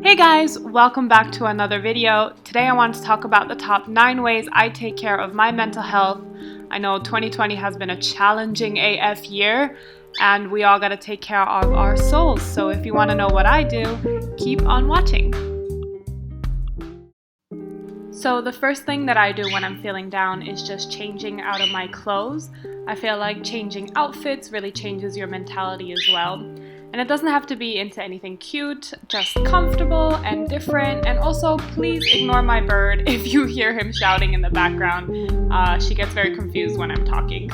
Hey guys, welcome back to another video. Today I want to talk about the top 9 ways I take care of my mental health. I know 2020 has been a challenging AF year and we all got to take care of our souls. So if you want to know what I do, keep on watching. So the first thing that I do when I'm feeling down is just changing out of my clothes. I feel like changing outfits really changes your mentality as well. And it doesn't have to be into anything cute, just comfortable and different. And also, please ignore my bird if you hear him shouting in the background. She gets very confused when I'm talking.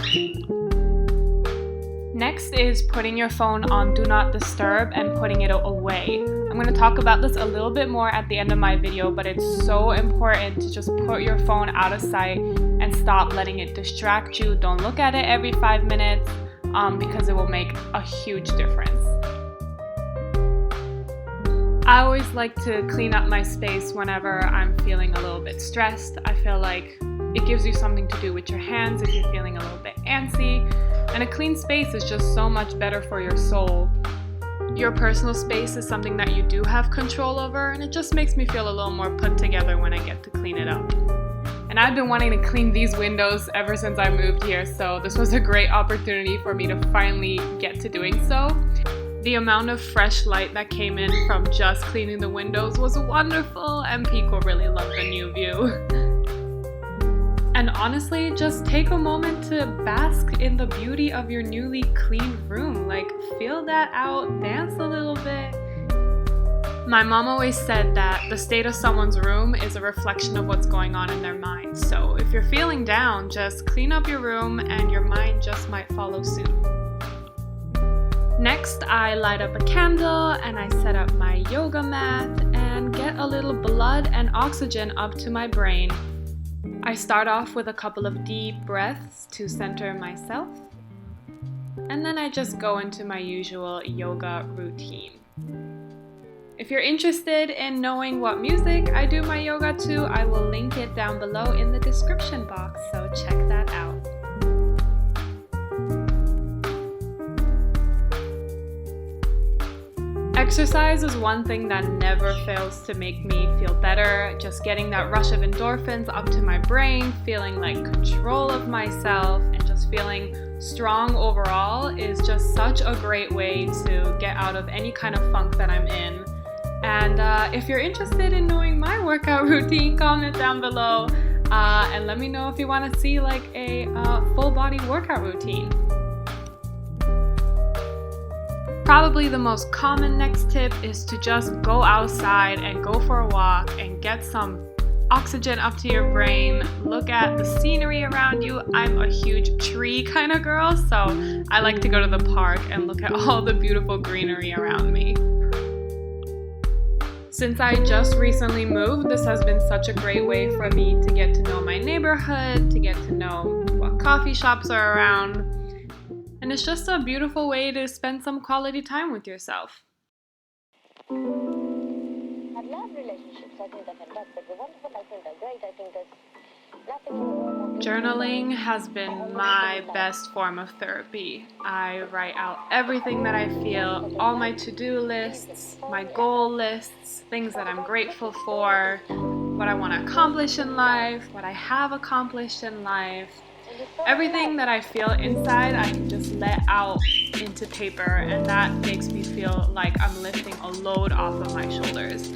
Next is putting your phone on Do Not Disturb and putting it away. I'm going to talk about this a little bit more at the end of my video, but it's so important to just put your phone out of sight and stop letting it distract you. Don't look at it every 5 minutes because it will make a huge difference. I always like to clean up my space whenever I'm feeling a little bit stressed. I feel like it gives you something to do with your hands if you're feeling a little bit antsy. And a clean space is just so much better for your soul. Your personal space is something that you do have control over, and it just makes me feel a little more put together when I get to clean it up. And I've been wanting to clean these windows ever since I moved here, so this was a great opportunity for me to finally get to doing so. The amount of fresh light that came in from just cleaning the windows was wonderful, and Pico really loved the new view. And honestly, just take a moment to bask in the beauty of your newly cleaned room. Like, feel that out, dance a little bit. My mom always said that the state of someone's room is a reflection of what's going on in their mind. So if you're feeling down, just clean up your room and your mind just might follow suit. Next, I light up a candle and I set up my yoga mat and get a little blood and oxygen up to my brain. I start off with a couple of deep breaths to center myself, and then I just go into my usual yoga routine. If you're interested in knowing what music I do my yoga to, I will link it down below in the description box, so check that out. Exercise is one thing that never fails to make me feel better. Just getting that rush of endorphins up to my brain, feeling like control of myself, and just feeling strong overall is just such a great way to get out of any kind of funk that I'm in. And if you're interested in knowing my workout routine, comment down below and let me know if you want to see like a full body workout routine. Probably the most common next tip is to just go outside and go for a walk and get some oxygen up to your brain. Look at the scenery around you. I'm a huge tree kind of girl, so I like to go to the park and look at all the beautiful greenery around me. Since I just recently moved, this has been such a great way for me to get to know my neighborhood, to get to know what coffee shops are around. And it's just a beautiful way to spend some quality time with yourself. I love relationships. I think they're fantastic. They're wonderful. I think they're great. I think there's nothing in the world. Journaling has been my best form of therapy. I write out everything that I feel, all my to-do lists, my goal lists, things that I'm grateful for, what I want to accomplish in life, what I have accomplished in life. Everything that I feel inside, I can just let out into paper, and that makes me feel like I'm lifting a load off of my shoulders.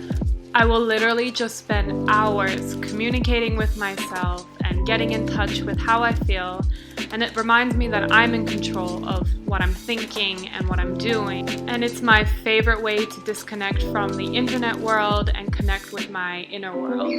I will literally just spend hours communicating with myself and getting in touch with how I feel, and it reminds me that I'm in control of what I'm thinking and what I'm doing. And it's my favorite way to disconnect from the internet world and connect with my inner world.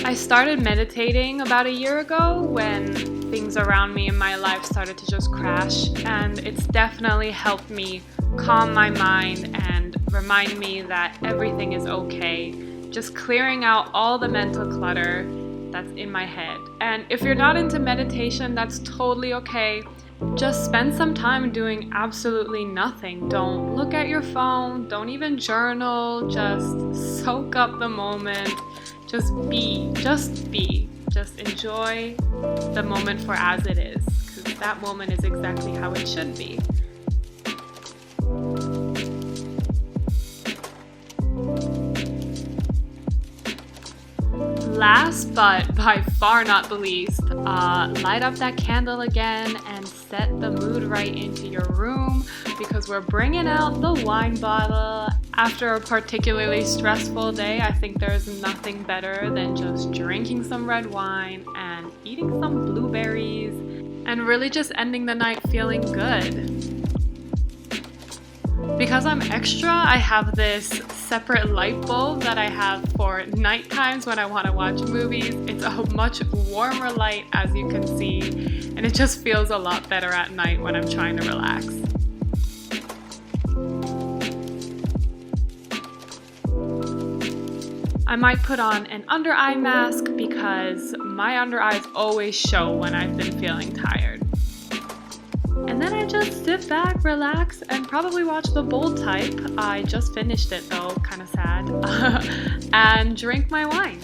I started meditating about a year ago when things around me in my life started to just crash, and it's definitely helped me calm my mind and remind me that everything is okay. Just clearing out all the mental clutter that's in my head. And if you're not into meditation, that's totally okay. Just spend some time doing absolutely nothing. Don't look at your phone, don't even journal, just soak up the moment. Just be. Just enjoy the moment for as it is, because that moment is exactly how it should be. Last but by far not the least, light up that candle again and set the mood right into your room, because we're bringing out the wine bottle. After a particularly stressful day, I think there's nothing better than just drinking some red wine and eating some blueberries and really just ending the night feeling good. Because I'm extra, I have this separate light bulb that I have for night times when I want to watch movies. It's a much warmer light, as you can see, and it just feels a lot better at night when I'm trying to relax. I might put on an under eye mask because my under eyes always show when I've been feeling tired. And then I just sit back, relax, and probably watch The Bold Type. I just finished it though, kind of sad. And drink my wine.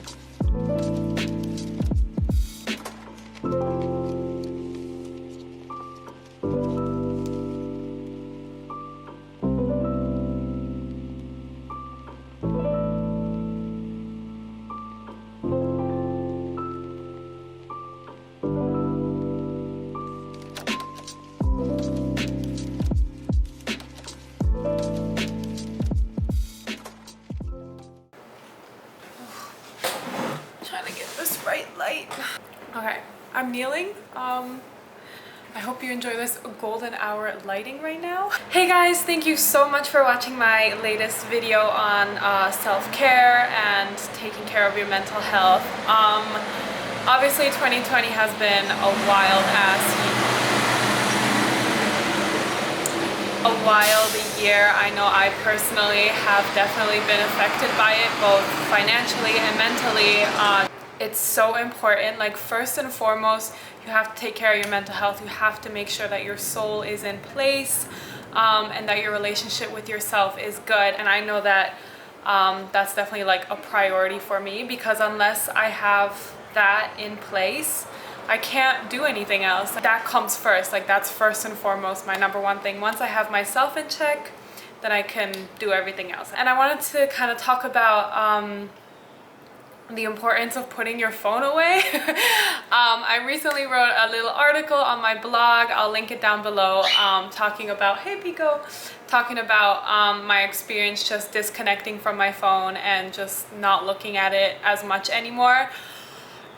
Okay, I'm kneeling. I hope you enjoy this golden hour lighting right now. Hey guys, thank you so much for watching my latest video on self-care and taking care of your mental health. Obviously 2020 has been a wild year. I know I personally have definitely been affected by it, both financially and mentally. It's so important. Like, first and foremost, you have to take care of your mental health. You have to make sure that your soul is in place, and that your relationship with yourself is good. And I know that that's definitely like a priority for me, because unless I have that in place, I can't do anything else. That comes first. Like, that's first and foremost my number one thing. Once I have myself in check, then I can do everything else. And I wanted to kind of talk about the importance of putting your phone away. I recently wrote a little article on my blog, I'll link it down below, talking about, hey Pico, talking about my experience just disconnecting from my phone and just not looking at it as much anymore.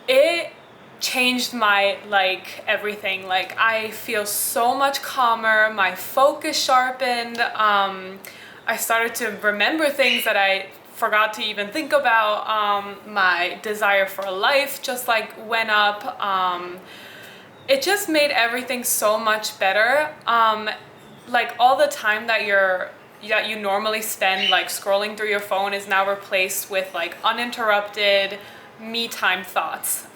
It changed my, like, everything. Like, I feel so much calmer, my focus sharpened, I started to remember things that I forgot to even think about. My desire for life just like went up. It just made everything so much better. Like, all the time that you normally spend like scrolling through your phone is now replaced with like uninterrupted me time thoughts.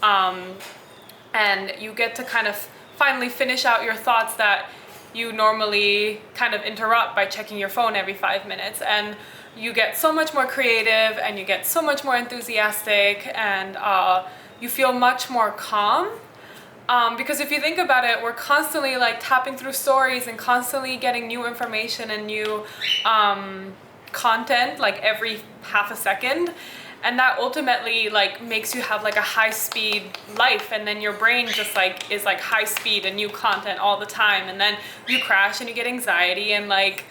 And you get to kind of finally finish out your thoughts that you normally kind of interrupt by checking your phone every 5 minutes. And you get so much more creative, and you get so much more enthusiastic, and you feel much more calm. Because if you think about it, we're constantly like tapping through stories and constantly getting new information and new content like every half a second. And that ultimately like makes you have like a high-speed life, and then your brain just like is like high speed and new content all the time, and then you crash and you get anxiety. And like,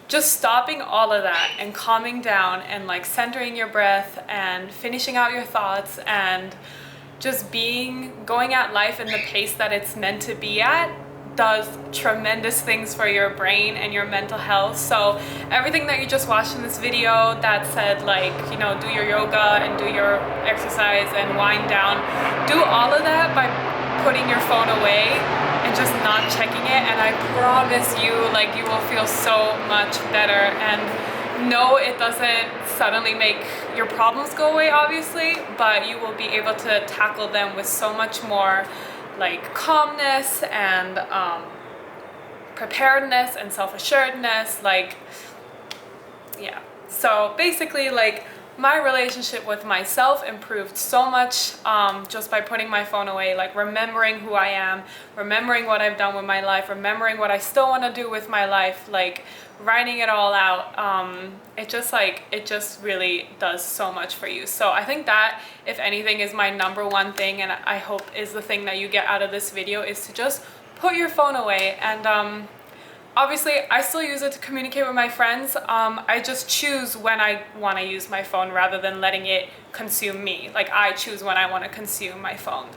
just stopping all of that and calming down and like centering your breath and finishing out your thoughts and just going at life in the pace that it's meant to be at does tremendous things for your brain and your mental health. So everything that you just watched in this video that said like, you know, do your yoga and do your exercise and wind down, do all of that by putting your phone away and just not checking it, and I promise you, like, you will feel so much better. And no, it doesn't suddenly make your problems go away, obviously, but you will be able to tackle them with so much more like calmness and preparedness and self-assuredness. Like, yeah. So basically, like, my relationship with myself improved so much just by putting my phone away, like remembering who I am, remembering what I've done with my life, remembering what I still want to do with my life, like writing it all out. It just really does so much for you. So I think that, if anything, is my number one thing, and I hope is the thing that you get out of this video, is to just put your phone away. And obviously, I still use it to communicate with my friends. I just choose when I want to use my phone rather than letting it consume me. Like, I choose when I want to consume my phone.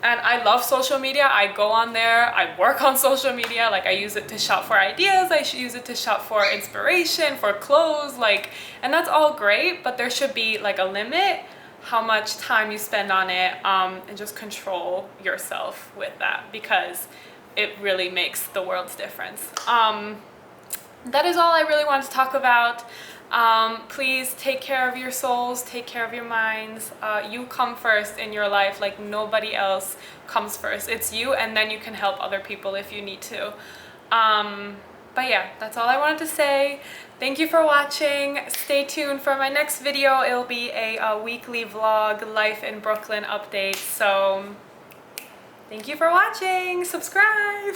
And I love social media. I go on there, I work on social media. Like, I use it to shop for ideas, I should use it to shop for inspiration, for clothes, like, and that's all great, but there should be like a limit how much time you spend on it, and just control yourself with that, because it really makes the world's difference. That is all I really want to talk about. Please take care of your souls, take care of your minds. You come first in your life, like nobody else comes first. It's you, and then you can help other people if you need to. But yeah, that's all I wanted to say. Thank you for watching. Stay tuned for my next video. It'll be a weekly vlog, life in Brooklyn update. So thank you for watching. Subscribe.